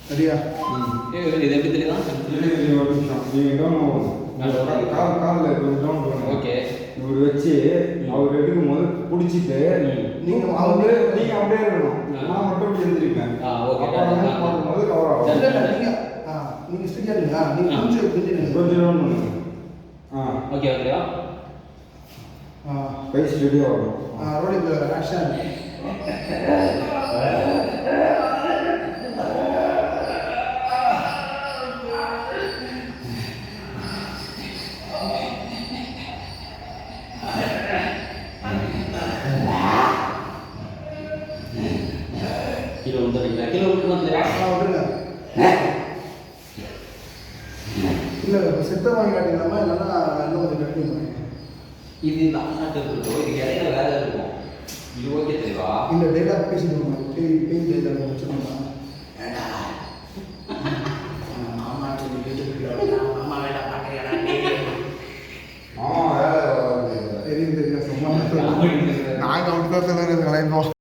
சரியா? இது எப்படி தெரியுதா? ஓகே. இவர் வச்சு அவர் எடுக்கும் போது பிடிச்சிட்டு நீங்கள் அப்படியே இருக்கணும். நான் மட்டும் இப்படி எழுந்திருப்பேன். பார்க்கும்போது கவர் ஆகும். நீங்கள் ஸ்டடியாக இருங்களா? நீங்கள் கொஞ்சம் ஓகே ஓகேவா? கை ஸ்டடியாக வரும். Rolling action. கிலோ விட்டுருங்க. இல்லை செத்த வாங்கி காட்டிக்கலாமா இல்லைன்னா இன்னும் கொஞ்சம் கட்டி இது நாட்டு இருக்கும். இது இடையில வேலை இருக்கும். இது ஓகே தெரியவா? இல்லை டைலாக் பேசிடுவோம். பெயின் டைலாக் வச்சுக்கோங்க. மாமா மாமா வேலை பார்க்குறேன். தெரியும் சும்மா நாங்கள் அப்படி தான் சொல்லுறது கலைப்போம்.